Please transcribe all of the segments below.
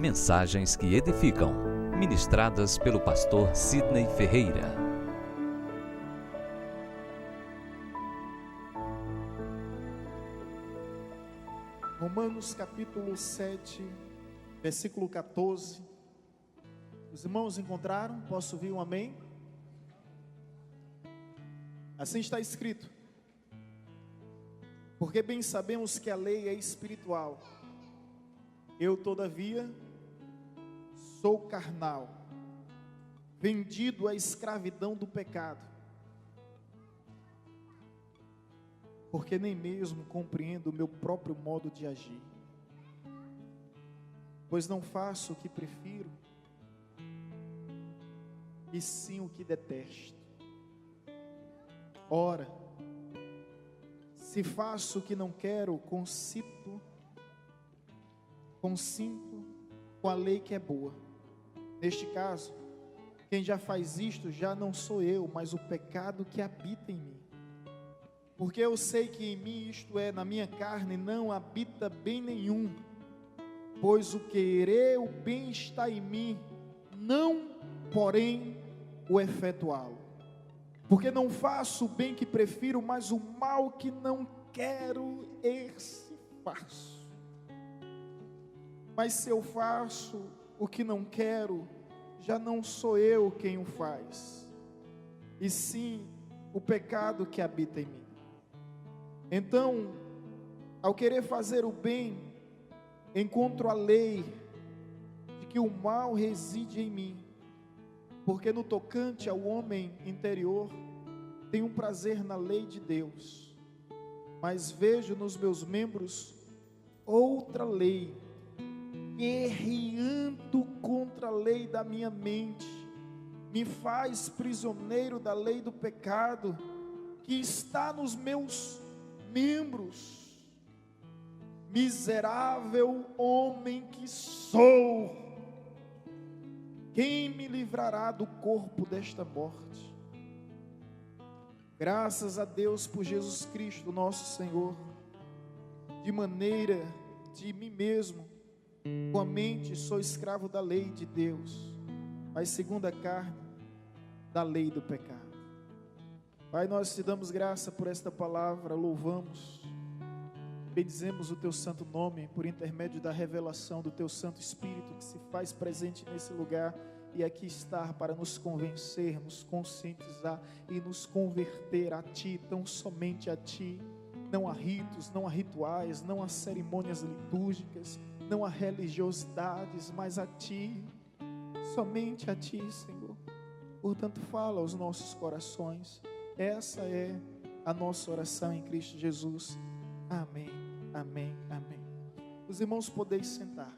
Mensagens que edificam, ministradas pelo pastor Sidney Ferreira. Romanos capítulo 7, versículo 14. Os irmãos encontraram? Posso ouvir um amém? Assim está escrito: porque bem sabemos que a lei é espiritual, eu todavia sou carnal, vendido à escravidão do pecado, porque nem mesmo compreendo o meu próprio modo de agir, pois não faço o que prefiro, e sim o que detesto. Ora, se faço o que não quero, consinto com a lei que é boa. Neste caso, quem já faz isto já não sou eu, mas o pecado que habita em mim. Porque eu sei que em mim, isto é, na minha carne, não habita bem nenhum, pois o querer o bem está em mim, não, porém, o efetuá-lo. Porque não faço o bem que prefiro, mas o mal que não quero, esse faço. Mas se eu faço o que não quero, já não sou eu quem o faz, e sim o pecado que habita em mim. Então, ao querer fazer o bem, encontro a lei de que o mal reside em mim, porque no tocante ao homem interior, tenho um prazer na lei de Deus, mas vejo nos meus membros outra lei, guerreando contra a lei da minha mente, me faz prisioneiro da lei do pecado, que está nos meus membros. Miserável homem que sou, quem me livrará do corpo desta morte? Graças a Deus por Jesus Cristo, nosso Senhor. De maneira de mim mesmo, com a mente sou escravo da lei de Deus, mas segundo a carne, da lei do pecado. Pai, nós te damos graça por esta palavra, louvamos, bendizemos o teu santo nome, por intermédio da revelação do teu Santo Espírito, que se faz presente nesse lugar, e aqui estar para nos convencer, nos conscientizar e nos converter a Ti, tão somente a Ti. Não há ritos, não há rituais, não há cerimônias litúrgicas, não há religiosidades, mas a Ti, somente a Ti, Senhor. Portanto, fala aos nossos corações. Essa é a nossa oração em Cristo Jesus. Amém, amém, amém. Os irmãos podem sentar.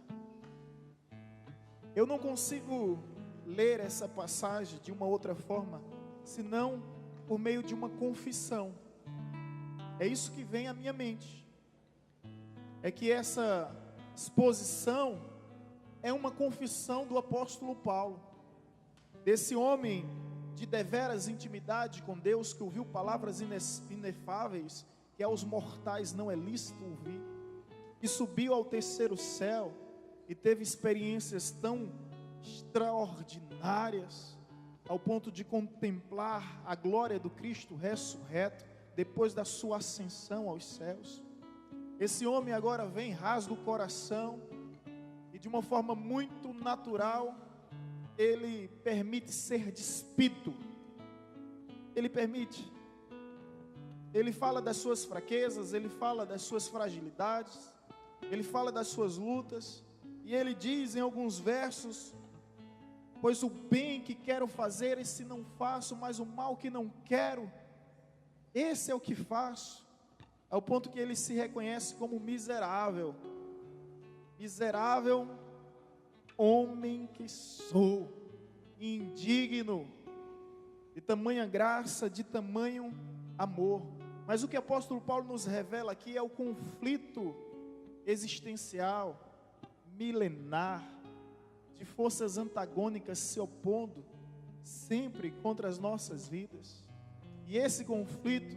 Eu não consigo ler essa passagem de uma outra forma, senão por meio de uma confissão. É isso que vem à minha mente. É que essa exposição é uma confissão do apóstolo Paulo, desse homem de deveras intimidade com Deus, que ouviu palavras inefáveis, que aos mortais não é lícito ouvir, que subiu ao terceiro céu e teve experiências tão extraordinárias, ao ponto de contemplar a glória do Cristo ressurreto, depois da sua ascensão aos céus. Esse homem agora vem, rasga o coração, e de uma forma muito natural, ele permite ser despido. Ele permite. Ele fala das suas fraquezas, ele fala das suas fragilidades, ele fala das suas lutas, e ele diz em alguns versos: pois o bem que quero fazer, esse não faço, mas o mal que não quero, esse é o que faço. Ao ponto que ele se reconhece como miserável. Miserável homem que sou, indigno, de tamanha graça, de tamanho amor. Mas o que o apóstolo Paulo nos revela aqui é o conflito existencial, milenar, de forças antagônicas se opondo sempre contra as nossas vidas. E esse conflito,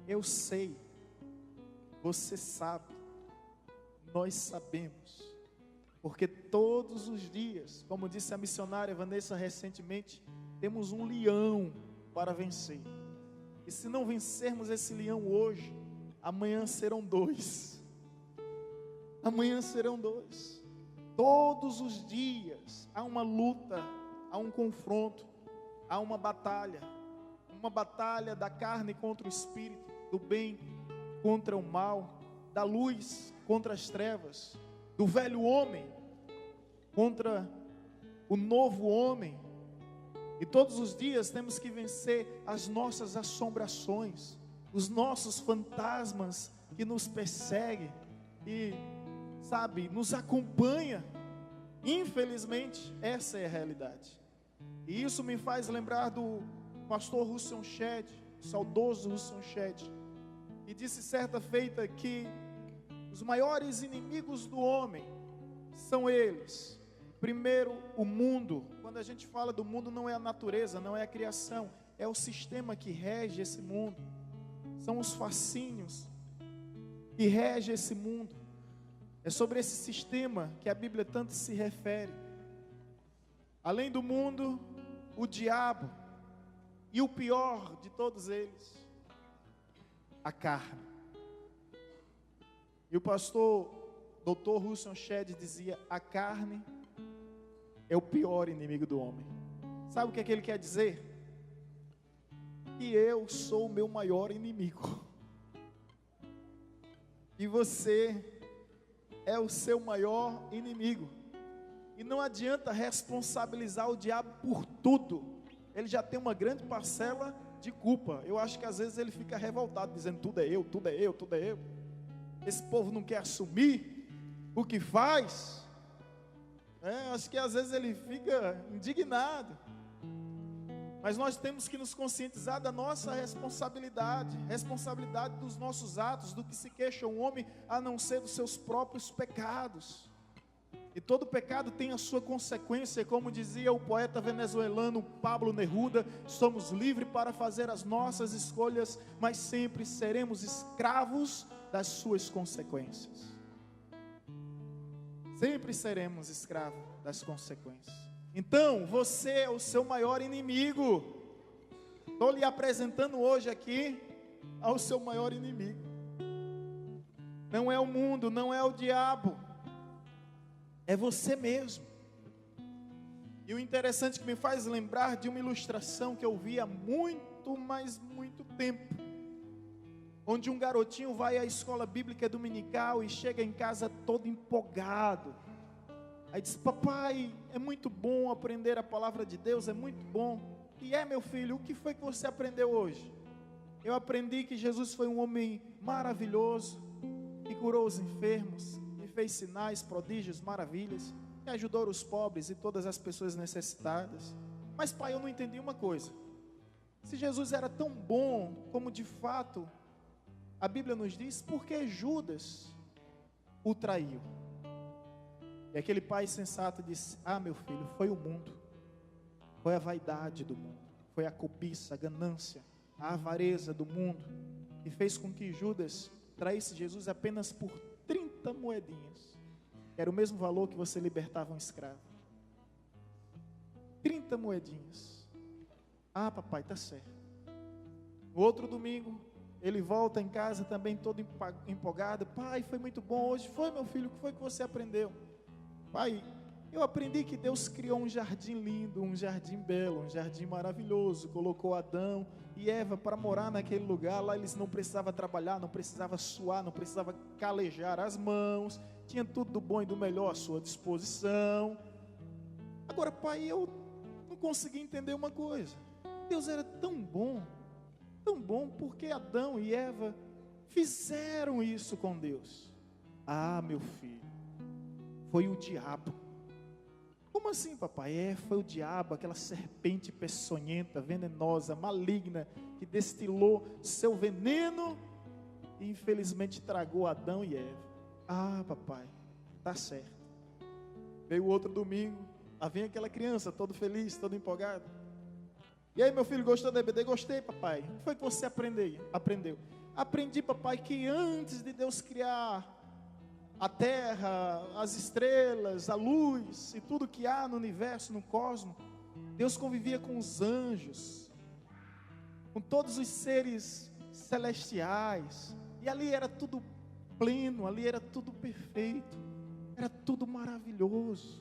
eu sei, você sabe, nós sabemos, Porque todos os dias, como disse a missionária Vanessa recentemente, temos um leão para vencer. E se não vencermos esse leão hoje, amanhã serão 2. Amanhã serão 2. Todos os dias há uma luta, há um confronto, há uma batalha da carne contra o espírito, do bem contra o mal, da luz contra as trevas, do velho homem contra o novo homem. E todos os dias temos que vencer as nossas assombrações, os nossos fantasmas que nos perseguem e, nos acompanha. Infelizmente, essa é a realidade. E isso me faz lembrar do pastor Russell Shedd, o saudoso Russell Shedd, que disse certa feita que os maiores inimigos do homem são eles. Primeiro, o mundo. Quando a gente fala do mundo, não é a natureza, não é a criação, é o sistema que rege esse mundo. São os fascínios que regem esse mundo. É sobre esse sistema que a Bíblia tanto se refere. Além do mundo, o diabo. E o pior de todos eles, a carne. E o pastor Dr. Russell Shedd dizia: a carne é o pior inimigo do homem. Sabe o que é que ele quer dizer? Que eu sou o meu maior inimigo. E você é o seu maior inimigo. E não adianta responsabilizar o diabo por tudo. Ele já tem uma grande parcela de culpa. Eu acho que às vezes ele fica revoltado, dizendo: tudo é eu, tudo é eu, tudo é eu. Esse povo não quer assumir o que faz. Acho que às vezes ele fica indignado. Mas nós temos que nos conscientizar da nossa responsabilidade dos nossos atos, do que se queixa um homem, a não ser dos seus próprios pecados. E todo pecado tem a sua consequência, como dizia o poeta venezuelano Pablo Neruda: somos livres para fazer as nossas escolhas, mas sempre seremos escravos das suas consequências. Sempre seremos escravos das consequências. Então, você é o seu maior inimigo. Estou lhe apresentando hoje aqui ao seu maior inimigo. Não é o mundo, não é o diabo, é você mesmo. E o interessante que me faz lembrar de uma ilustração que eu vi há muito, mas muito tempo, onde um garotinho vai à escola bíblica dominical e chega em casa todo empolgado. Aí diz: papai, é muito bom aprender a palavra de Deus, é muito bom. E meu filho, o que foi que você aprendeu hoje? Eu aprendi que Jesus foi um homem maravilhoso, que curou os enfermos, que fez sinais, prodígios, maravilhas, que ajudou os pobres e todas as pessoas necessitadas. Mas pai, eu não entendi uma coisa. Se Jesus era tão bom como de fato a Bíblia nos diz, por que Judas o traiu? E aquele pai sensato disse: meu filho, foi o mundo, foi a vaidade do mundo, foi a cobiça, a ganância, a avareza do mundo, que fez com que Judas traísse Jesus apenas por 30 moedinhas, que era o mesmo valor que você libertava um escravo. 30 moedinhas. Papai, está certo. No outro domingo, ele volta em casa também todo empolgado: pai, foi muito bom hoje. Foi, meu filho, o que foi que você aprendeu? Pai, eu aprendi que Deus criou um jardim lindo, um jardim belo, um jardim maravilhoso. Colocou Adão e Eva para morar naquele lugar. Lá eles não precisavam trabalhar, não precisavam suar, não precisavam calejar as mãos. Tinha tudo do bom e do melhor à sua disposição. Agora, pai, eu não consegui entender uma coisa. Deus era tão bom, porque Adão e Eva fizeram isso com Deus. Meu filho, foi o diabo. Como assim, papai? Foi o diabo, aquela serpente peçonhenta, venenosa, maligna, que destilou seu veneno e infelizmente tragou Adão e Eva. Papai, tá certo. Veio o outro domingo, lá vem aquela criança, todo feliz, todo empolgado. E aí, meu filho, gostou da EBD? Gostei, papai. O que foi que você aprendeu? Aprendi, papai, que antes de Deus criar a terra, as estrelas, a luz e tudo que há no universo, no cosmos, Deus convivia com os anjos, com todos os seres celestiais, e ali era tudo pleno, ali era tudo perfeito, era tudo maravilhoso.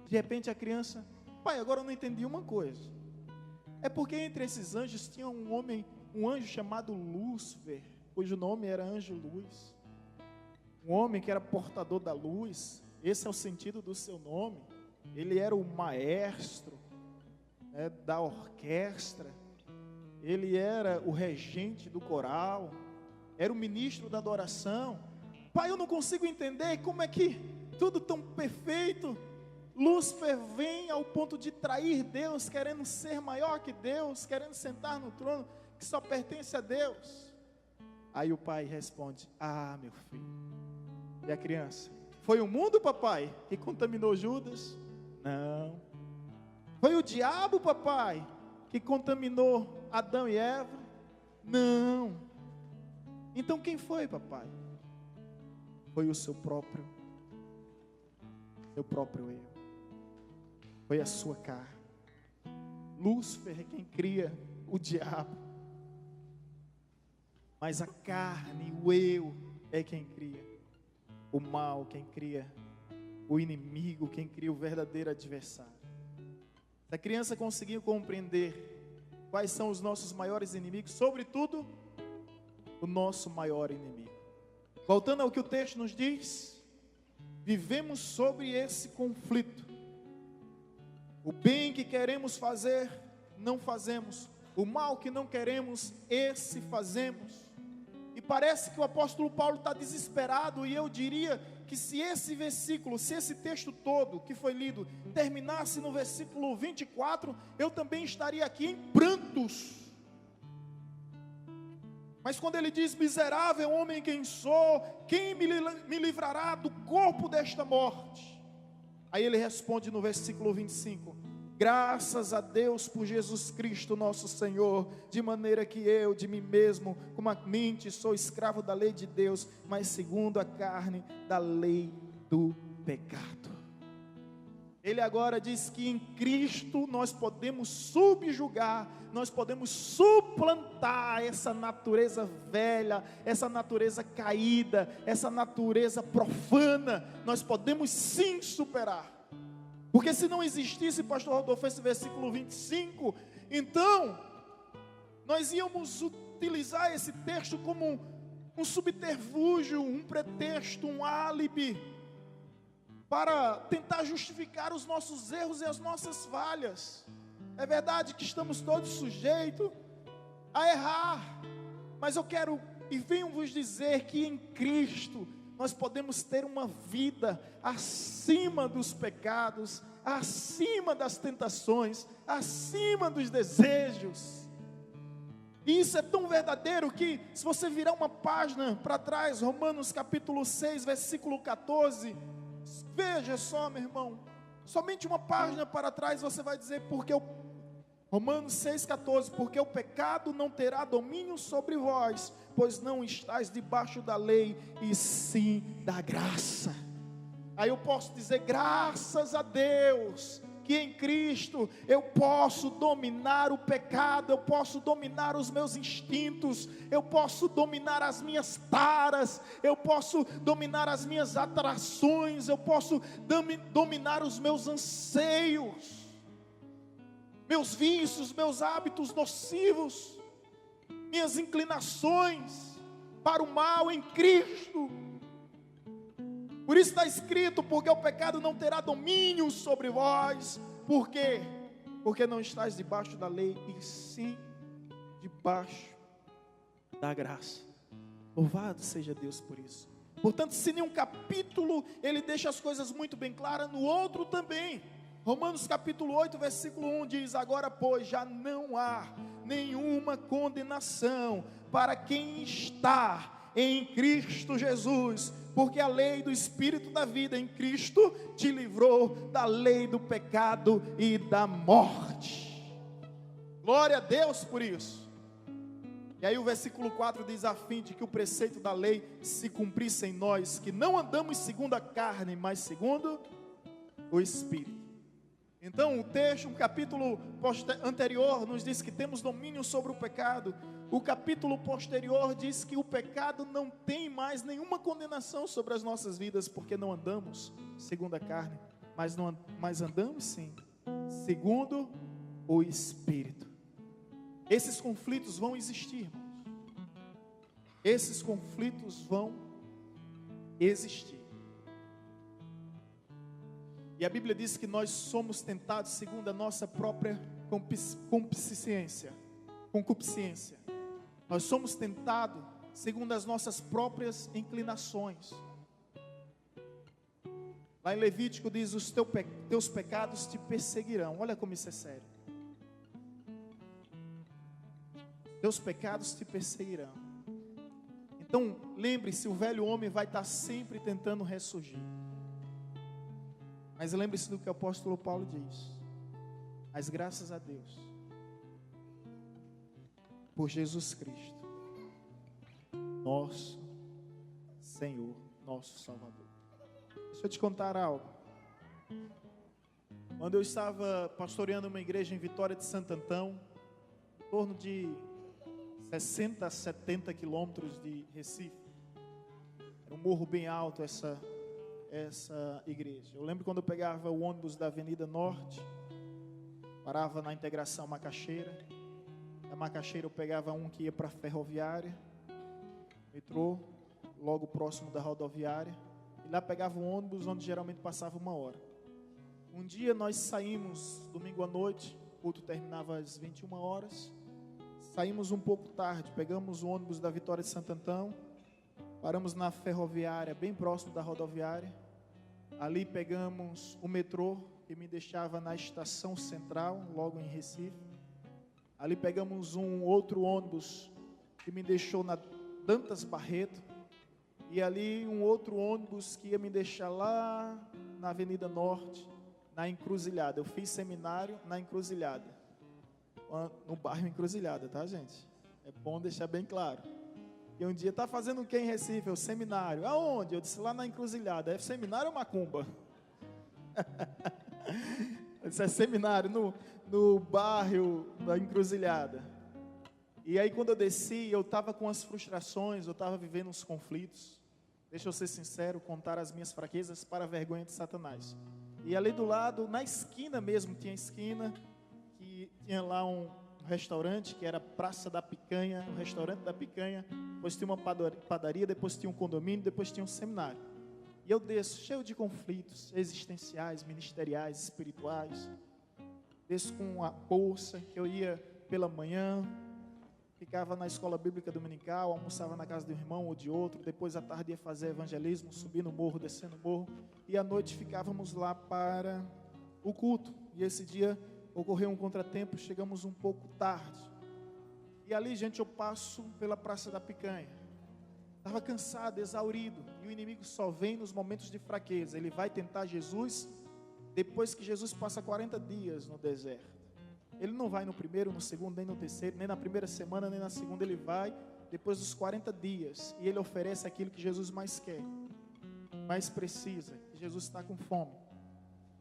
De repente a criança: pai, agora eu não entendi uma coisa. É porque entre esses anjos tinha um anjo chamado Lúcifer, cujo nome era anjo luz. Um homem que era portador da luz, esse é o sentido do seu nome. Ele era o maestro, da orquestra, ele era o regente do coral, era o ministro da adoração. Pai, eu não consigo entender como é que tudo tão perfeito, Lúcifer vem ao ponto de trair Deus, querendo ser maior que Deus, querendo sentar no trono que só pertence a Deus. Aí o pai responde: ah, meu filho. E a criança: foi o mundo, papai, que contaminou Judas? Não. Foi o diabo, papai, que contaminou Adão e Eva? Não. Então quem foi, papai? Foi o seu próprio eu. Foi a sua carne. Lúcifer é quem cria o diabo, mas a carne, o eu, é quem cria o mal, quem cria o inimigo, quem cria o verdadeiro adversário. Se a criança conseguir compreender quais são os nossos maiores inimigos, sobretudo o nosso maior inimigo. Voltando ao que o texto nos diz, vivemos sobre esse conflito. O bem que queremos fazer, não fazemos. O mal que não queremos, esse fazemos. E parece que o apóstolo Paulo está desesperado, e eu diria que se esse versículo, se esse texto todo que foi lido, terminasse no versículo 24, eu também estaria aqui em prantos. Mas quando ele diz: miserável homem quem sou, quem me livrará do corpo desta morte? Aí ele responde no versículo 25: graças a Deus por Jesus Cristo nosso Senhor, de maneira que eu de mim mesmo, como a mente, sou escravo da lei de Deus, mas segundo a carne, da lei do pecado. Ele agora diz que em Cristo nós podemos subjugar, nós podemos suplantar essa natureza velha, essa natureza caída, essa natureza profana. Nós podemos sim superar. Porque se não existisse, pastor Rodolfo, esse versículo 25, então nós íamos utilizar esse texto como um subterfúgio, um pretexto, um álibi, para tentar justificar os nossos erros e as nossas falhas. É verdade que estamos todos sujeitos a errar, mas eu quero e venho vos dizer que em Cristo nós podemos ter uma vida acima dos pecados, acima das tentações, acima dos desejos. E isso é tão verdadeiro que, se você virar uma página para trás, Romanos capítulo 6, versículo 14, veja só, meu irmão, somente uma página para trás você vai dizer: Romanos 6,14, porque o pecado não terá domínio sobre vós, pois não estáis debaixo da lei, e sim da graça. Aí eu posso dizer: graças a Deus, que em Cristo eu posso dominar o pecado, eu posso dominar os meus instintos, eu posso dominar as minhas taras, eu posso dominar as minhas atrações, eu posso dominar os meus anseios, meus vícios, meus hábitos nocivos, minhas inclinações para o mal em Cristo. Por isso está escrito: porque o pecado não terá domínio sobre vós. Por quê? Porque não estáis debaixo da lei, e sim debaixo da graça. Louvado seja Deus por isso. Portanto, se em um capítulo ele deixa as coisas muito bem claras, no outro também. Romanos capítulo 8, versículo 1 diz: agora pois já não há nenhuma condenação para quem está em Cristo Jesus, porque a lei do Espírito da vida em Cristo te livrou da lei do pecado e da morte. Glória a Deus por isso. E aí o versículo 4 diz: a fim de que o preceito da lei se cumprisse em nós, que não andamos segundo a carne, mas segundo o Espírito. Então o texto, o capítulo anterior nos diz que temos domínio sobre o pecado. O capítulo posterior diz que o pecado não tem mais nenhuma condenação sobre as nossas vidas, porque não andamos segundo a carne, mas andamos sim, segundo o Espírito. Esses conflitos vão existir, irmãos. Esses conflitos vão existir. E a Bíblia diz que nós somos tentados segundo a nossa própria concupiscência. Nós somos tentados segundo as nossas próprias inclinações. Lá em Levítico diz: os teus pecados te perseguirão. Olha como isso é sério. Teus pecados te perseguirão. Então, lembre-se, o velho homem vai estar sempre tentando ressurgir. Mas lembre-se do que o apóstolo Paulo diz: mas graças a Deus, por Jesus Cristo, nosso Senhor, nosso Salvador. Deixa eu te contar algo. Quando eu estava pastoreando uma igreja em Vitória de Santo Antão, em torno de 60 a 70 quilômetros de Recife, era um morro bem alto essa igreja. Eu lembro quando eu pegava o ônibus da Avenida Norte, parava na Integração Macaxeira. Da Macaxeira eu pegava um que ia para a Ferroviária, metrô, logo próximo da rodoviária, e lá pegava um ônibus onde geralmente passava 1 hora. Um dia nós saímos domingo à noite, o culto terminava às 21 horas. Saímos um pouco tarde, pegamos o ônibus da Vitória de Santo Antão, paramos na Ferroviária, bem próximo da rodoviária. Ali pegamos o metrô, que me deixava na estação central, logo em Recife. Ali pegamos um outro ônibus, que me deixou na Dantas Barreto. E ali um outro ônibus que ia me deixar lá na Avenida Norte, na Encruzilhada. Eu fiz seminário na Encruzilhada. No bairro Encruzilhada, tá, gente? É bom deixar bem claro. E um dia, tá fazendo o que em Recife? O seminário. Aonde? Eu disse: lá na Encruzilhada. É seminário ou macumba? Eu disse: é seminário no bairro da Encruzilhada. E aí quando eu desci, eu estava com as frustrações, eu estava vivendo uns conflitos. Deixa eu ser sincero, contar as minhas fraquezas para a vergonha de Satanás. E ali do lado, na esquina mesmo, tinha esquina, que tinha lá um restaurante, que era Praça da Picanha, o restaurante da Picanha. Depois tinha uma padaria, depois tinha um condomínio, depois tinha um seminário. E eu desço, cheio de conflitos existenciais, ministeriais, espirituais. Desço com a bolsa, que eu ia pela manhã, ficava na escola bíblica dominical, almoçava na casa de um irmão ou de outro, depois à tarde ia fazer evangelismo, subindo o morro, descendo o morro, e à noite ficávamos lá para o culto. E esse dia ocorreu um contratempo, chegamos um pouco tarde. E ali, gente, eu passo pela Praça da Picanha. Estava cansado, exaurido, e o inimigo só vem nos momentos de fraqueza. Ele vai tentar Jesus depois que Jesus passa 40 dias no deserto. Ele não vai no primeiro, no segundo, nem no terceiro, nem na primeira semana, nem na segunda. Ele vai depois dos 40 dias. E ele oferece aquilo que Jesus mais quer, mais precisa. Que Jesus está com fome.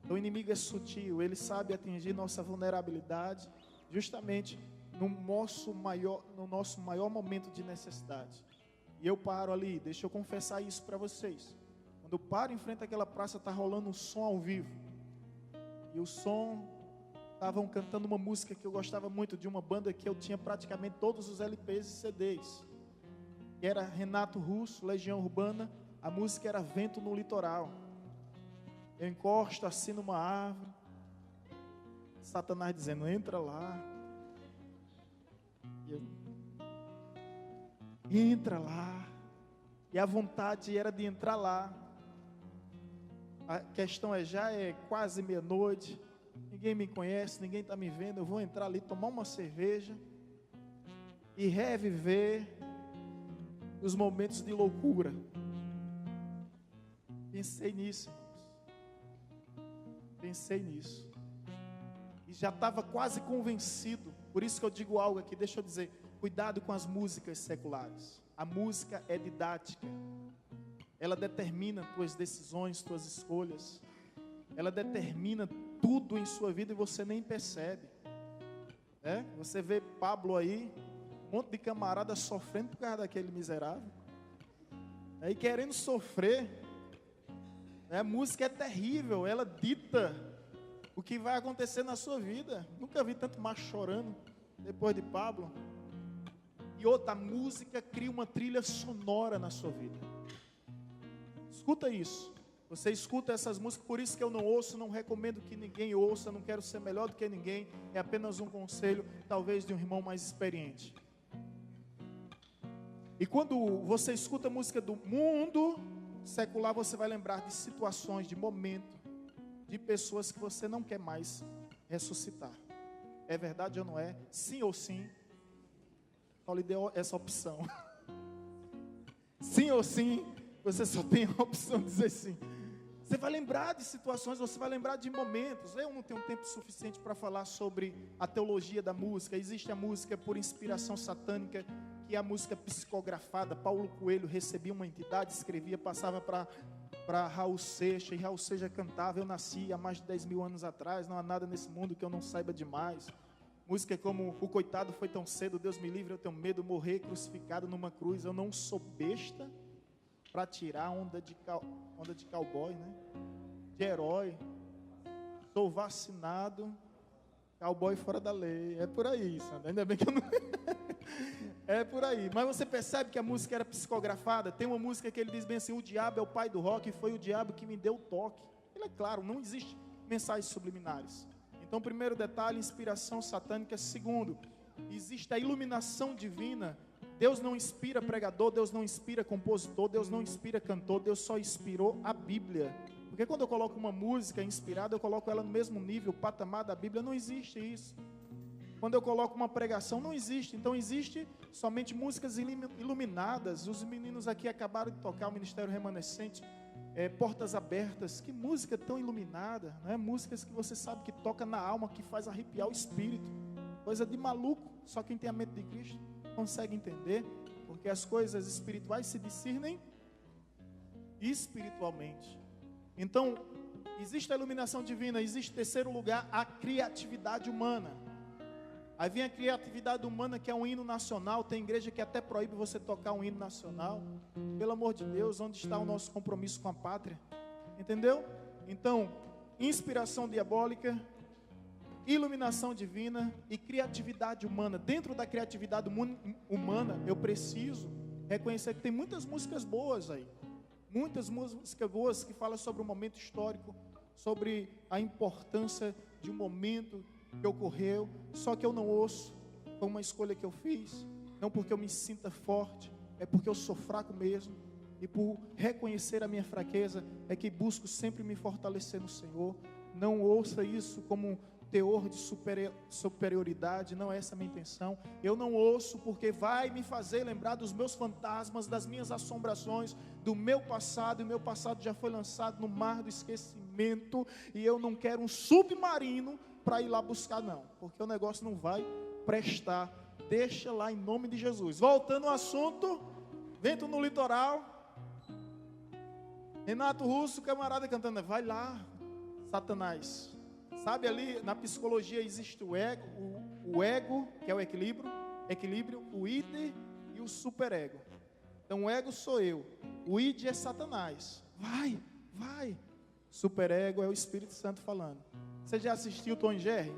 Então o inimigo é sutil. Ele sabe atingir nossa vulnerabilidade justamente no nosso maior momento de necessidade. E eu paro ali. Deixa eu confessar isso para vocês. Quando eu paro em frente àquela praça, está rolando um som ao vivo. E o som... estavam cantando uma música que eu gostava muito, de uma banda que eu tinha praticamente todos os LPs e CDs, que era Renato Russo, Legião Urbana. A música era Vento no Litoral. Eu encosto assim numa árvore, Satanás dizendo: entra lá. E eu, entra lá. E a vontade era de entrar lá. A questão já é quase meia-noite. Ninguém me conhece, ninguém está me vendo. Eu vou entrar ali, tomar uma cerveja e reviver os momentos de loucura. Pensei nisso, irmãos. Pensei nisso. E já estava quase convencido. Por isso que eu digo algo aqui, deixa eu dizer. Cuidado com as músicas seculares. A música é didática. Ela determina tuas decisões, tuas escolhas. Ela determina tudo em sua vida e você nem percebe. Você vê Pablo aí, um monte de camarada sofrendo por causa daquele miserável. Aí querendo sofrer. A música é terrível, ela dita o que vai acontecer na sua vida. Nunca vi tanto macho chorando depois de Pablo. E outra, a música cria uma trilha sonora na sua vida. Escuta isso. Você escuta essas músicas, por isso que eu não ouço, não recomendo que ninguém ouça, não quero ser melhor do que ninguém. É apenas um conselho, talvez de um irmão mais experiente. E quando você escuta música do mundo secular, você vai lembrar de situações, de momentos, de pessoas que você não quer mais ressuscitar. É verdade ou não é? Sim ou sim? Só lhe deu essa opção. Sim ou sim? Você só tem a opção de dizer sim. Você vai lembrar de situações, você vai lembrar de momentos. Eu não tenho tempo suficiente para falar sobre a teologia da música. Existe a música por inspiração satânica, que é a música psicografada. Paulo Coelho recebia uma entidade, escrevia, passava para Raul Seixas, e Raul Seixas cantava. Eu nasci há mais de 10 mil anos atrás, não há nada nesse mundo que eu não saiba demais. Música como O Coitado Foi Tão Cedo, Deus Me Livre, Eu Tenho Medo, Morrer Crucificado Numa Cruz. Eu não sou besta para tirar onda de cowboy, né? De herói. Sou vacinado, cowboy fora da lei. É por aí, Sandra. Ainda bem que eu não... É por aí. Mas você percebe que a música era psicografada? Tem uma música que ele diz bem assim: o diabo é o pai do rock, e foi o diabo que me deu o toque. Ele é claro, não existe mensagens subliminares. Então, primeiro detalhe, inspiração satânica. Segundo, existe a iluminação divina. Deus não inspira pregador, Deus não inspira compositor, Deus não inspira cantor, Deus só inspirou a Bíblia. Porque quando eu coloco uma música inspirada, eu coloco ela no mesmo nível, o patamar da Bíblia. Não existe isso. Quando eu coloco uma pregação, não existe. Então existe somente músicas iluminadas. Os meninos aqui acabaram de tocar o Ministério Remanescente, Portas Abertas. Que música tão iluminada, né? Músicas que você sabe que toca na alma, que faz arrepiar o espírito. Coisa de maluco. Só quem tem a mente de Cristo consegue entender, porque as coisas espirituais se discernem espiritualmente. Então, existe a iluminação divina, existe, em terceiro lugar, a criatividade humana. Aí vem a criatividade humana, que é um hino nacional. Tem igreja que até proíbe você tocar um hino nacional. Pelo amor de Deus, onde está o nosso compromisso com a pátria? Entendeu? Então, inspiração diabólica, iluminação divina e criatividade humana. Dentro da criatividade humana, eu preciso reconhecer que tem muitas músicas boas aí. Muitas músicas boas que falam sobre um momento histórico, sobre a importância de um momento que ocorreu. Só que eu não ouço, foi uma escolha que eu fiz, não porque eu me sinta forte, é porque eu sou fraco mesmo. E por reconhecer a minha fraqueza, é que busco sempre me fortalecer no Senhor. Não ouça isso como teor de superioridade, não é essa a minha intenção. Eu não ouço porque vai me fazer lembrar dos meus fantasmas, das minhas assombrações, do meu passado, e o meu passado já foi lançado no mar do esquecimento, e eu não quero um submarino para ir lá buscar, não, porque o negócio não vai prestar. Deixa lá em nome de Jesus. Voltando ao assunto, vento no litoral, Renato Russo, camarada cantando, vai lá, Satanás. Sabe, ali na psicologia existe o ego, que é o equilíbrio, o id e o superego. Então o ego sou eu, o id é Satanás. Vai. Superego é o Espírito Santo falando. Você já assistiu Tom e Jerry?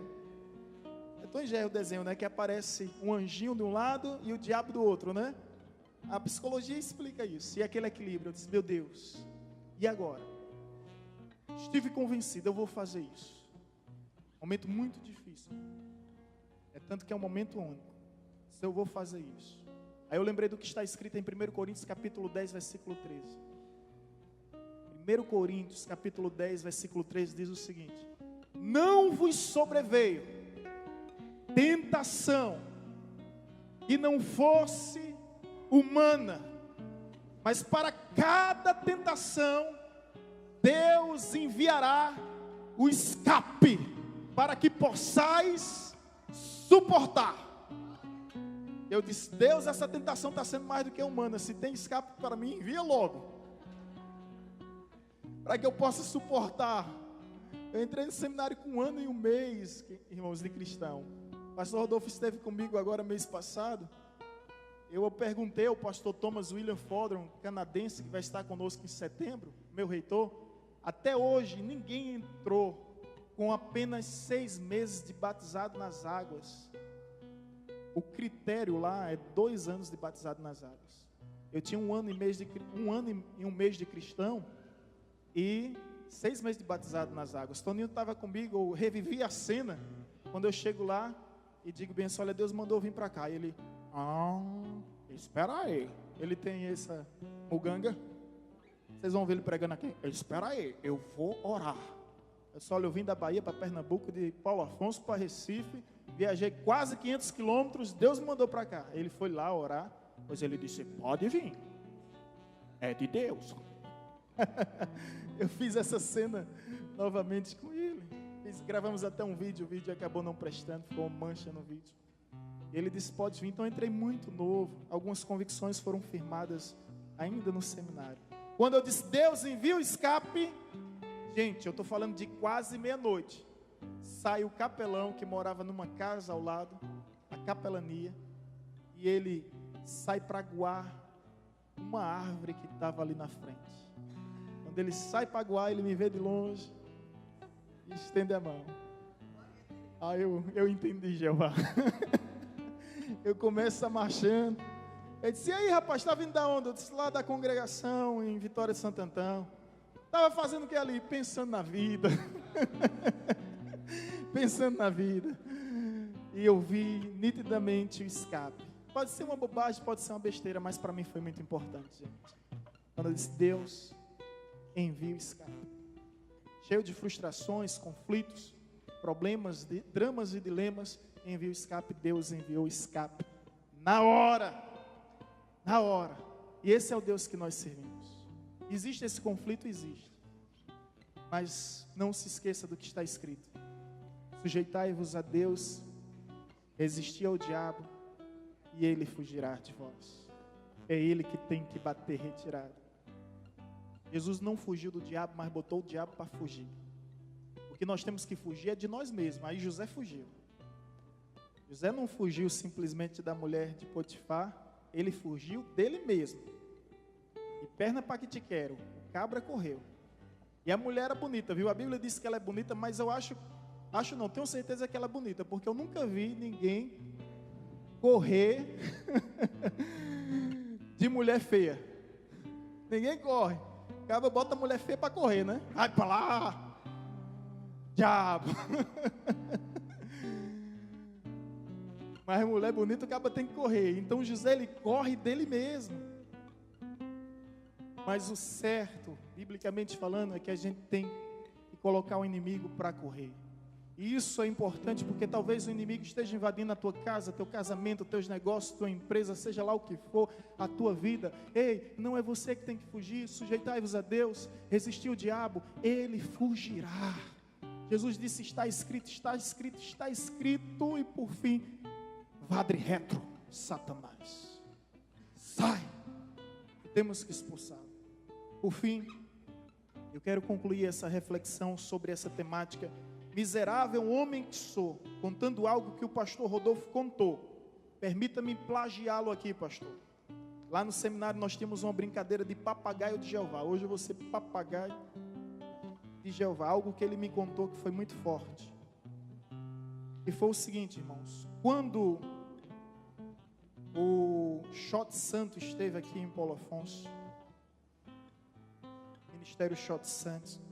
É Tom e Jerry o desenho, né? Que aparece um anjinho de um lado e o diabo do outro, né? A psicologia explica isso. E aquele equilíbrio, eu disse, meu Deus, e agora? Estive convencido, eu vou fazer isso. Momento muito difícil. É tanto que é um momento único. Se eu vou fazer isso. Aí eu lembrei do que está escrito em 1 Coríntios capítulo 10, versículo 13. 1 Coríntios capítulo 10, versículo 13 diz o seguinte: não vos sobreveio tentação que não fosse humana, mas para cada tentação Deus enviará o escape, para que possais suportar. Eu disse: Deus, essa tentação está sendo mais do que humana. Se tem escape para mim, envia logo, para que eu possa suportar. Eu entrei no seminário com 1 ano e 1 mês, irmãos, de cristão. O pastor Rodolfo esteve comigo agora mês passado. Eu perguntei ao pastor Thomas William Fodron, canadense, que vai estar conosco em setembro, meu reitor. Até hoje ninguém entrou com apenas 6 meses de batizado nas águas. O critério lá é 2 anos de batizado nas águas. Eu tinha 1 ano e 1 mês de cristão e 6 meses de batizado nas águas. Toninho estava comigo, eu revivi a cena quando eu chego lá e digo bem assim: olha, Deus mandou vir para cá. E ele: espera aí. Ele tem essa muganga. Vocês vão ver ele pregando aqui. Espera aí, eu vou orar. Eu vim da Bahia para Pernambuco, de Paulo Afonso para Recife, viajei quase 500 quilômetros, Deus me mandou para cá. Ele foi lá orar, pois ele disse: pode vir, é de Deus. Eu fiz essa cena novamente com ele. Gravamos até um vídeo, o vídeo acabou não prestando, ficou uma mancha no vídeo. Ele disse: pode vir. Então eu entrei muito novo, algumas convicções foram firmadas ainda no seminário. Quando eu disse: Deus, envia o escape, gente, eu estou falando de quase meia-noite. Sai o capelão que morava numa casa ao lado, a capelania, e ele sai para aguar uma árvore que estava ali na frente. Quando ele sai para aguar, ele me vê de longe e estende a mão. Aí eu entendi, Jeová. Eu começo a marchando. Ele disse: e aí, rapaz, está vindo da onde? Eu disse: lá da congregação em Vitória de Santo Antão. Estava fazendo o que ali? Pensando na vida. Pensando na vida. E eu vi nitidamente o escape. Pode ser uma bobagem, pode ser uma besteira, mas para mim foi muito importante, gente. Quando eu disse: Deus, envia o escape. Cheio de frustrações, conflitos, problemas, dramas e dilemas, envia o escape. Deus enviou o escape na hora. Na hora. E esse é o Deus que nós servimos. Existe esse conflito? Existe. Mas não se esqueça do que está escrito: sujeitai-vos a Deus, resistir ao diabo, e ele fugirá de vós. É ele que tem que bater retirado. Jesus não fugiu do diabo, mas botou o diabo para fugir. O que nós temos que fugir é de nós mesmos. Aí José fugiu. José não fugiu simplesmente da mulher de Potifar, ele fugiu dele mesmo. E perna para que te quero, o cabra correu. E a mulher era bonita, viu? A Bíblia diz que ela é bonita, mas eu não, tenho certeza que ela é bonita, porque eu nunca vi ninguém correr de mulher feia. Ninguém corre. O cabra bota a mulher feia para correr, né? Vai para lá, diabo. Mas a mulher bonita, o cabra tem que correr. Então José, ele corre dele mesmo. Mas o certo, biblicamente falando, é que a gente tem que colocar o inimigo para correr. E isso é importante porque talvez o inimigo esteja invadindo a tua casa, teu casamento, teus negócios, tua empresa, seja lá o que for, a tua vida. Ei, não é você que tem que fugir, sujeitai-vos a Deus, resistir o diabo, ele fugirá. Jesus disse: está escrito, está escrito, está escrito. E por fim, vadre retro, Satanás, sai, temos que expulsá-lo. Por fim, eu quero concluir essa reflexão sobre essa temática. Miserável homem que sou, contando algo que o pastor Rodolfo contou. Permita-me plagiá-lo aqui, pastor. Lá no seminário nós tínhamos uma brincadeira de papagaio de Jeová. Hoje eu vou ser papagaio de Jeová, algo que ele me contou que foi muito forte. E foi o seguinte, irmãos: quando o Shot Santo esteve aqui em Paulo Afonso, Ministério Shot Santo,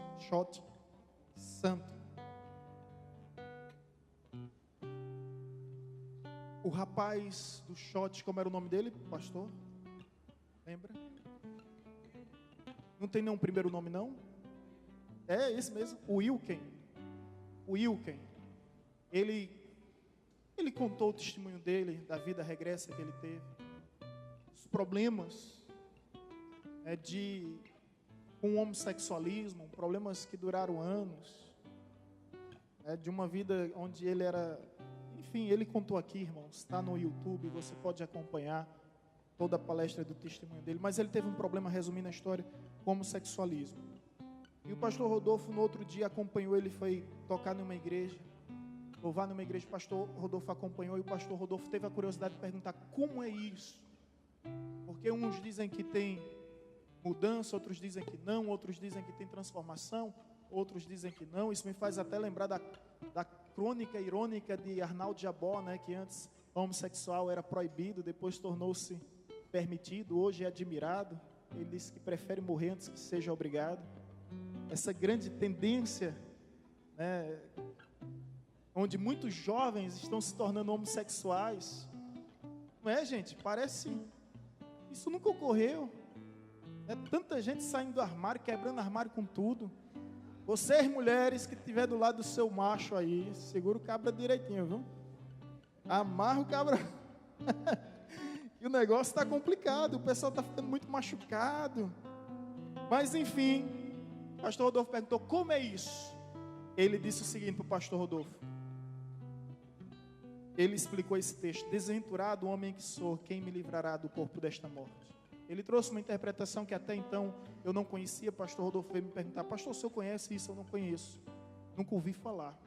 o rapaz do Shot, como era o nome dele, pastor? Lembra? Não tem nenhum primeiro nome, não? É esse mesmo, o Wilken. Ele contou o testemunho dele, da vida regressa que ele teve, os problemas com o homossexualismo, problemas que duraram anos, de uma vida onde ele era, Enfim, ele contou aqui, irmãos, está no YouTube, você pode acompanhar toda a palestra do testemunho dele, mas ele teve um problema, resumindo a história, com homossexualismo. E o pastor Rodolfo, no outro dia, acompanhou ele, foi tocar numa igreja, louvar numa igreja. O pastor Rodolfo acompanhou, e o pastor Rodolfo teve a curiosidade de perguntar: como é isso? Porque uns dizem que tem mudança, outros dizem que não, outros dizem que tem transformação, outros dizem que não. Isso me faz até lembrar da crônica irônica de Arnaldo Jabó, né, que antes homossexual era proibido, depois tornou-se permitido, hoje é admirado. Ele disse que prefere morrer antes que seja obrigado. Essa grande tendência, né, onde muitos jovens estão se tornando homossexuais. Não é, gente? Parece... Isso nunca ocorreu. É tanta gente saindo do armário, quebrando armário com tudo. Vocês, mulheres, que estiver do lado do seu macho aí, segura o cabra direitinho, viu? Amarra o cabra. E o negócio está complicado, o pessoal está ficando muito machucado. Mas, enfim, o pastor Rodolfo perguntou: como é isso? Ele disse o seguinte para o pastor Rodolfo. Ele explicou esse texto: desventurado o homem que sou, quem me livrará do corpo desta morte? Ele trouxe uma interpretação que até então eu não conhecia. O pastor Rodolfo veio me perguntar: pastor, o senhor conhece isso? Eu não conheço, nunca ouvi falar.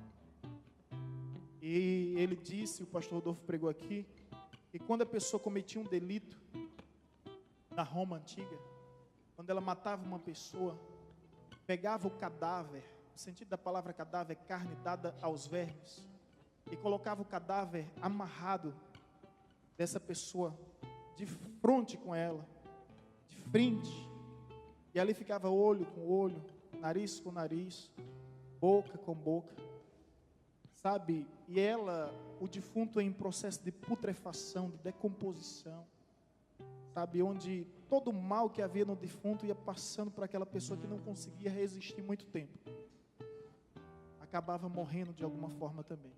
E ele disse, o pastor Rodolfo pregou aqui, que quando a pessoa cometia um delito na Roma antiga, quando ela matava uma pessoa, pegava o cadáver, no sentido da palavra cadáver, carne dada aos vermes, e colocava o cadáver amarrado dessa pessoa de frente com ela, de frente, e ali ficava olho com olho, nariz com nariz, boca com boca, sabe? E ela, o defunto, em processo de putrefação, de decomposição, sabe? Onde todo o mal que havia no defunto ia passando para aquela pessoa que não conseguia resistir muito tempo, acabava morrendo de alguma forma também.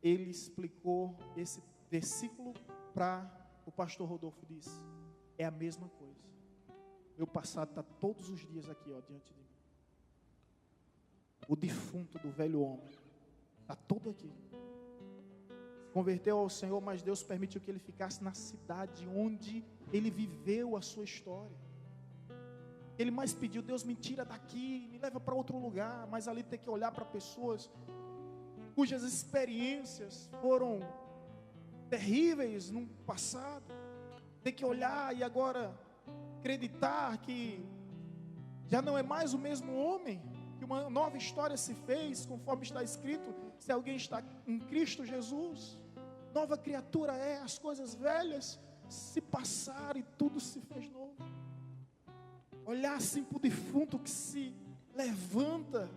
Ele explicou esse versículo para o pastor Rodolfo. Disse: é a mesma coisa. Meu passado está todos os dias aqui, ó, diante de mim. O defunto do velho homem está todo aqui. Se converteu ao Senhor, mas Deus permitiu que ele ficasse na cidade onde ele viveu a sua história. Ele mais pediu: Deus, me tira daqui, me leva para outro lugar. Mas ali ter que olhar para pessoas cujas experiências foram terríveis no passado, ter que olhar e agora acreditar que já não é mais o mesmo homem, que uma nova história se fez, conforme está escrito: se alguém está em Cristo Jesus, nova criatura é, as coisas velhas se passaram e tudo se fez novo. Olhar assim para o defunto que se levanta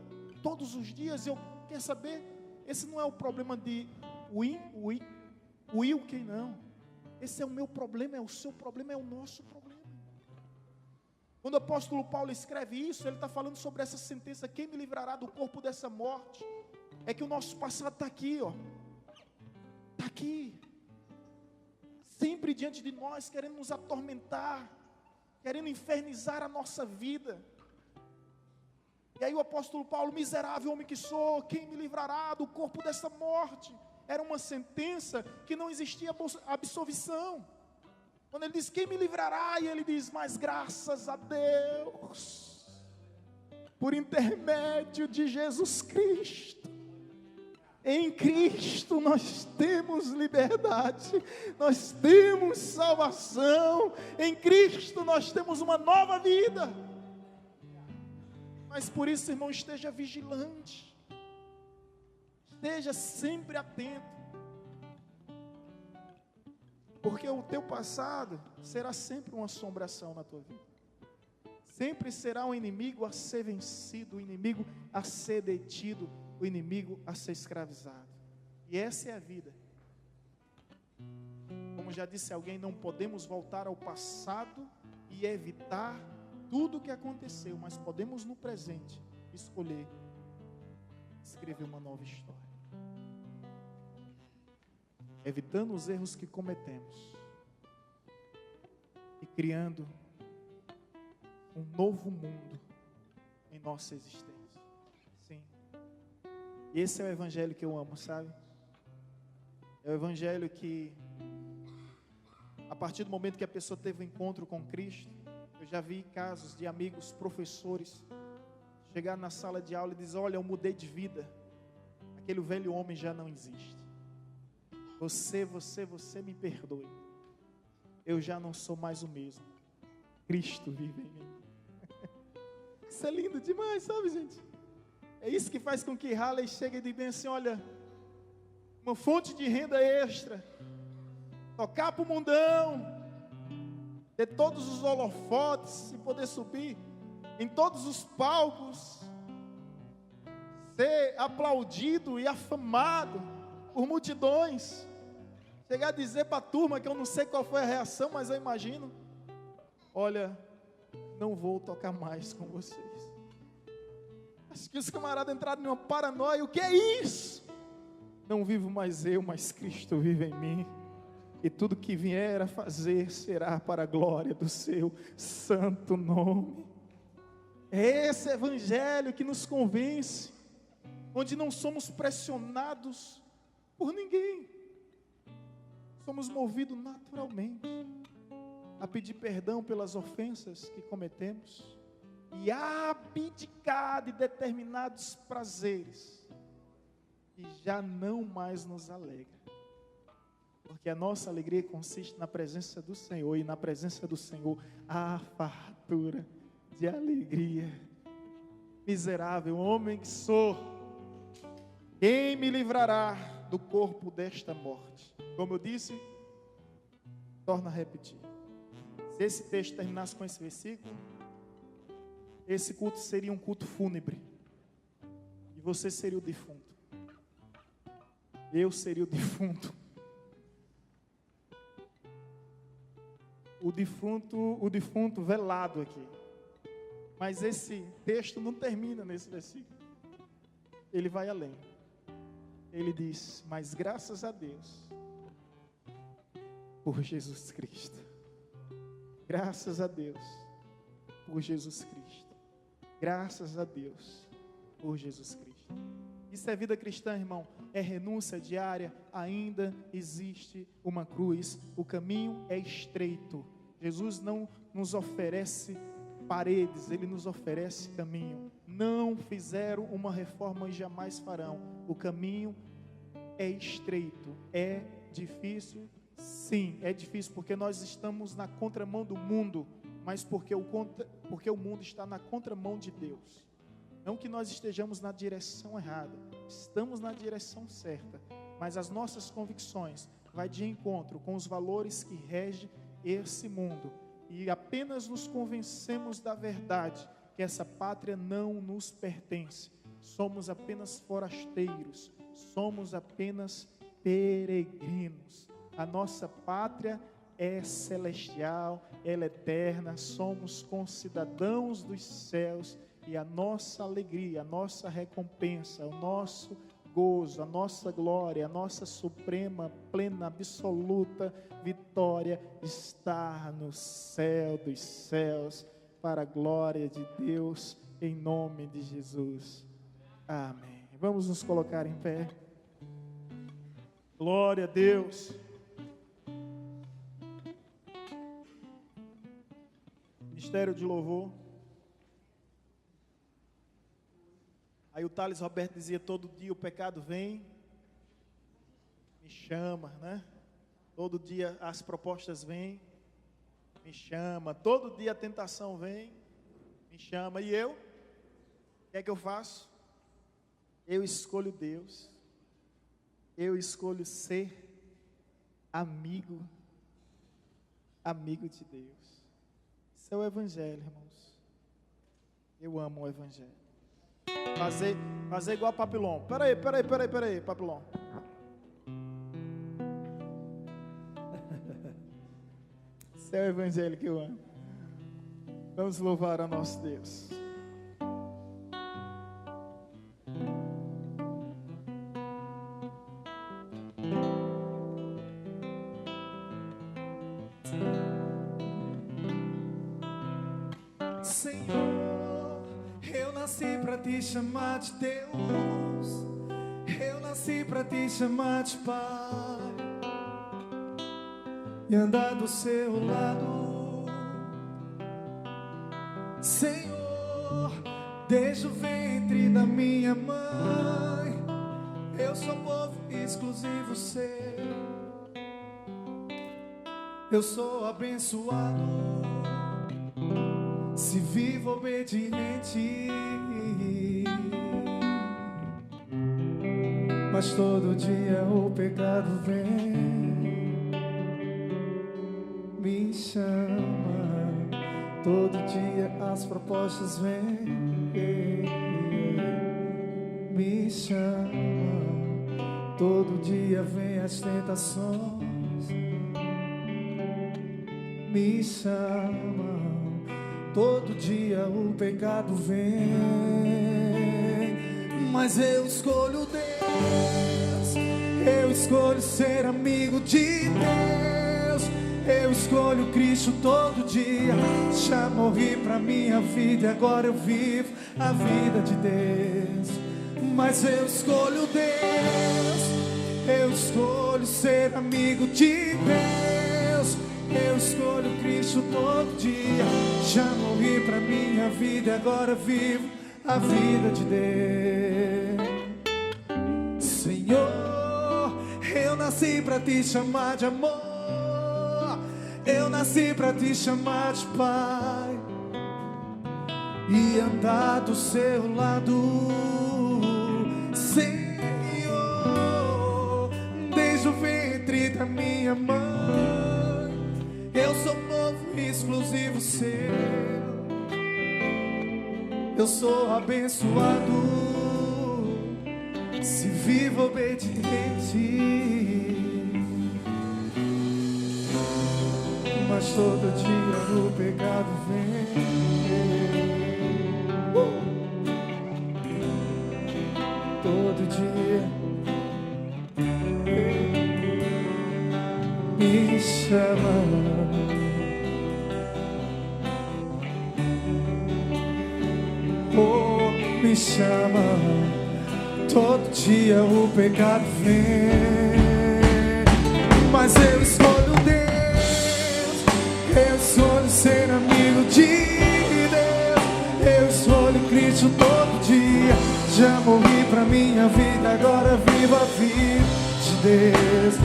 todos os dias. Eu quero saber, esse não é o problema de Wilken, não. Esse é o meu problema, é o seu problema, é o nosso problema. Quando o apóstolo Paulo escreve isso, ele está falando sobre essa sentença: quem me livrará do corpo dessa morte? É que o nosso passado está aqui, ó. Está aqui. Sempre diante de nós, querendo nos atormentar, querendo infernizar a nossa vida. E aí o apóstolo Paulo: miserável homem que sou, quem me livrará do corpo dessa morte? Era uma sentença que não existia absolvição. Quando ele diz: quem me livrará? E ele diz: mas graças a Deus, por intermédio de Jesus Cristo, em Cristo nós temos liberdade, nós temos salvação, em Cristo nós temos uma nova vida. Mas por isso, irmão, esteja vigilante, esteja sempre atento, porque o teu passado será sempre uma assombração na tua vida, sempre será um inimigo a ser vencido, um inimigo a ser detido, o inimigo a ser escravizado. E essa é a vida. Como já disse alguém, não podemos voltar ao passado e evitar tudo o que aconteceu, mas podemos no presente escolher escrever uma nova história, evitando os erros que cometemos e criando um novo mundo em nossa existência. Sim. E esse é o evangelho que eu amo, sabe? É o evangelho que, a partir do momento que a pessoa teve um encontro com Cristo, eu já vi casos de amigos, professores, chegar na sala de aula e dizer: olha, eu mudei de vida, aquele velho homem já não existe. Você me perdoe, eu já não sou mais o mesmo, Cristo vive em mim. Isso é lindo demais, sabe, gente? É isso que faz com que Halley chegue e diga assim: olha, uma fonte de renda extra, tocar para o mundão, ter todos os holofotes e poder subir em todos os palcos, ser aplaudido e afamado por multidões, chegar a dizer para a turma, que eu não sei qual foi a reação, mas eu imagino: olha, não vou tocar mais com vocês. Acho que os camaradas entraram numa paranoia. O que é isso? Não vivo mais eu, mas Cristo vive em mim, e tudo que vier a fazer será para a glória do seu santo nome. É esse evangelho que nos convence, onde não somos pressionados por ninguém, somos movidos naturalmente a pedir perdão pelas ofensas que cometemos e a abdicar de determinados prazeres que já não mais nos alegra, porque a nossa alegria consiste na presença do Senhor, e na presença do Senhor há fartura de alegria. Miserável homem que sou, quem me livrará do corpo desta morte? Como eu disse, torno a repetir, se esse texto terminasse com esse versículo, esse culto seria um culto fúnebre, e você seria o defunto, eu seria o defunto, o defunto velado aqui. Mas esse texto não termina nesse versículo, ele vai além. Ele diz: mas graças a Deus por Jesus Cristo, graças a Deus por Jesus Cristo, graças a Deus por Jesus Cristo. Isso é vida cristã, irmão, é renúncia diária. Ainda existe uma cruz, o caminho é estreito. Jesus não nos oferece paredes, Ele nos oferece caminho. Não fizeram uma reforma e jamais farão. O caminho é estreito, é difícil, sim, é difícil, porque nós estamos na contramão do mundo, mas porque o mundo está na contramão de Deus. Não que nós estejamos na direção errada, estamos na direção certa, mas as nossas convicções vai de encontro com os valores que regem esse mundo, e apenas nos convencemos da verdade, que essa pátria não nos pertence, somos apenas forasteiros, somos apenas peregrinos. A nossa pátria é celestial, ela é eterna, somos concidadãos dos céus, e a nossa alegria, a nossa recompensa, o nosso gozo, a nossa glória, a nossa suprema, plena, absoluta vitória está no céu dos céus, para a glória de Deus, em nome de Jesus. Amém. Vamos nos colocar em pé. Glória a Deus. Ministério de louvor. Aí o Thales Roberto dizia: todo dia o pecado vem, me chama, né? Todo dia as propostas vêm, me chama. Todo dia a tentação vem, me chama. E eu? O que é que eu faço? Eu escolho Deus. Eu escolho ser amigo de Deus. Isso é o Evangelho, irmãos. Eu amo o Evangelho. Fazer igual a Papilon. Peraí, Papilon. Esse é o Evangelho que eu amo. Vamos louvar a nosso Deus. Senhor, eu nasci pra te chamar de Deus, eu nasci pra te chamar de Pai. e andar do seu lado. Senhor, desde o ventre da minha mãe, eu sou povo exclusivo seu. Eu sou abençoado se vivo obediente, mas todo dia o pecado vem, me chama. Todo dia as propostas vêm, me chama. Todo dia vem as tentações, me chama. Todo dia o pecado vem, mas eu escolho Deus. Eu escolho ser amigo de Deus. Eu escolho Cristo todo dia. Já morri pra minha vida e agora eu vivo a vida de Deus. Mas eu escolho Deus. Eu escolho ser amigo de Deus. Eu escolho Cristo todo dia. Já morri pra minha vida e agora vivo a vida de Deus. Senhor, eu nasci pra te chamar de amor. Eu nasci pra te chamar de Pai e andar do seu lado. Senhor, desde o ventre da minha mãe, eu sou povo exclusivo seu. Eu sou abençoado se vivo obediente, mas todo dia o pecado vem, todo dia me chama. Oh, me chama. Todo dia o pecado vem, mas eu escolho Deus. Eu escolho ser amigo de Deus. Eu escolho Cristo todo dia. Já morri pra minha vida, agora vivo a vida de Deus.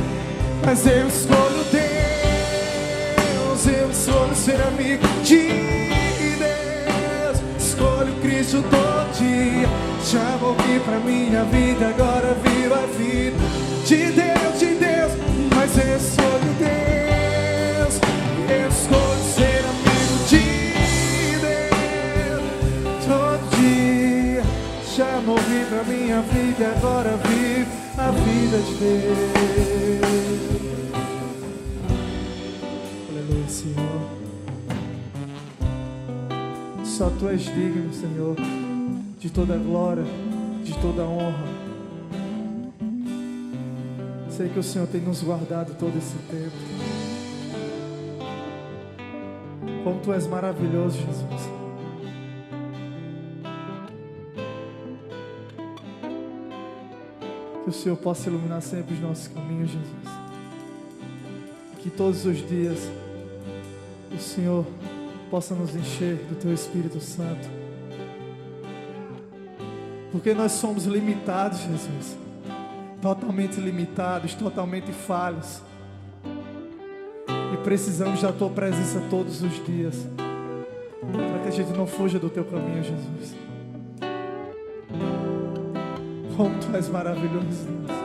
Mas eu escolho Deus. Eu escolho ser amigo de Deus. Escolho Cristo todo dia. Já morri pra minha vida, agora vivo a vida de Deus, de Deus. Mas eu escolho Deus. Eu escolho ser amigo de Deus todo dia. Já morri pra minha vida e agora vivo a vida de Deus. Aleluia, Senhor. Só Tu és digno, Senhor, de toda glória, de toda honra. Sei que o Senhor tem nos guardado todo esse tempo. Como Tu és maravilhoso, Jesus. Que o Senhor possa iluminar sempre os nossos caminhos, Jesus. Que todos os dias o Senhor possa nos encher do Teu Espírito Santo. Porque nós somos limitados, Jesus. Totalmente limitados, totalmente falhos. E precisamos da Tua presença todos os dias, para que a gente não fuja do Teu caminho, Jesus. Como Tu és maravilhoso, Deus.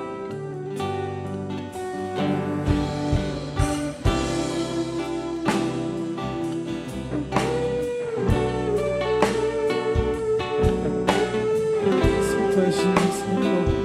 Tu és digno, Senhor.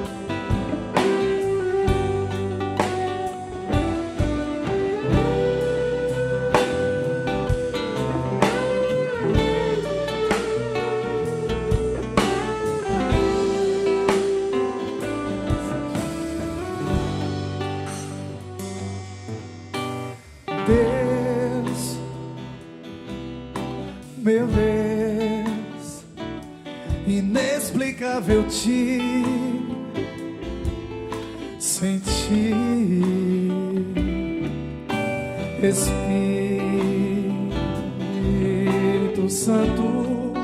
Deus, meu Deus, inexplicável Te sentir. Espírito Santo,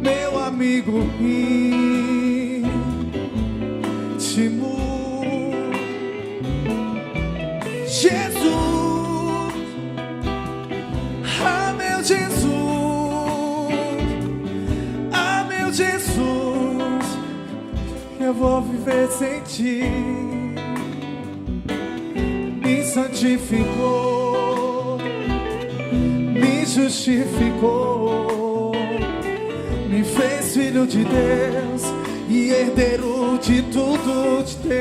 meu amigo íntimo, Jesus, ah meu Jesus, ah meu Jesus, eu vou viver sem ti. Me santificou, me justificou, me fez filho de Deus e herdeiro de tudo de Deus.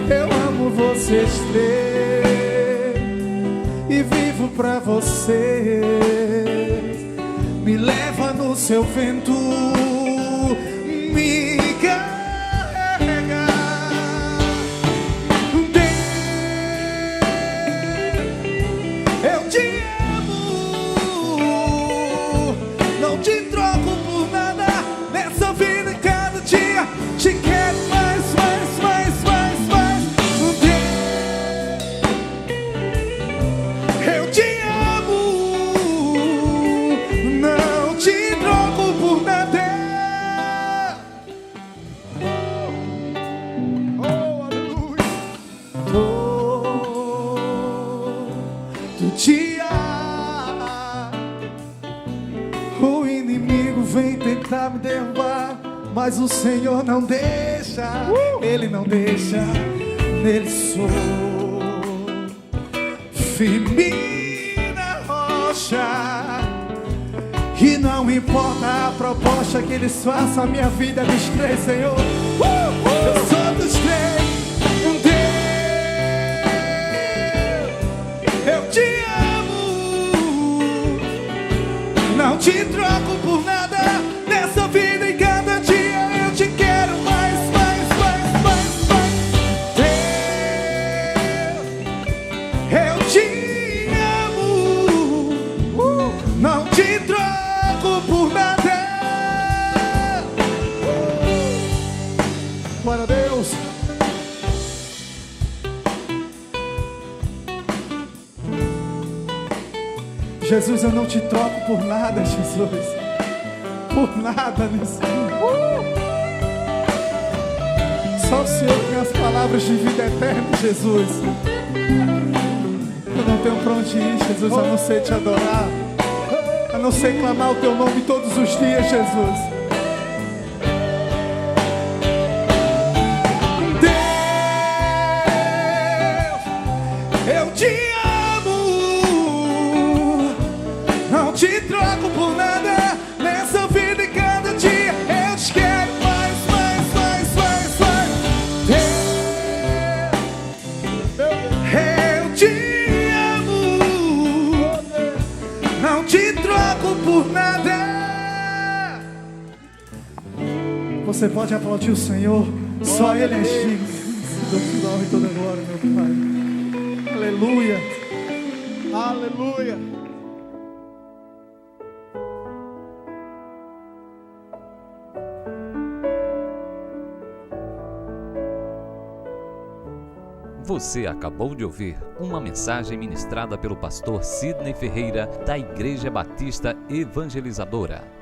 Eu amo vocês três e vivo pra vocês. Me leva no seu vento, me carrega. Eu te amo, não te troco por nada nessa vida. Cada dia te quero mais, mais, mais, mais, mais. Eu te amo, não te troco por nada. Oh, aleluia. Todo dia o inimigo vem tentar me derrubar, mas o Senhor não deixa, Ele não deixa. Nele sou firme na rocha, e não importa a proposta que eles façam, a minha vida é dos três, Senhor. Eu sou dos três. Eu te amo, não te troco por nada nessa vida. E cada dia eu te quero mais, mais, mais, mais, mais. Eu te amo, não te troco por nada. Glória a Deus. Jesus, eu não te troco por nada, Jesus. Por nada nesse mundo. Só o Senhor tem as palavras de vida eterna, Jesus. Eu não tenho pra onde ir, Jesus, a não ser te adorar, a não ser clamar o teu nome todos os dias, Jesus. Deus, eu te te troco por nada nessa vida. E cada dia eu te quero mais, mais, mais, mais, mais. Eu te amo, não te troco por nada. Você pode aplaudir o Senhor, só Ele é digno. Toda honra e toda glória, meu Pai. Aleluia, aleluia. Você acabou de ouvir uma mensagem ministrada pelo pastor Sidney Ferreira, da Igreja Batista Evangelizadora.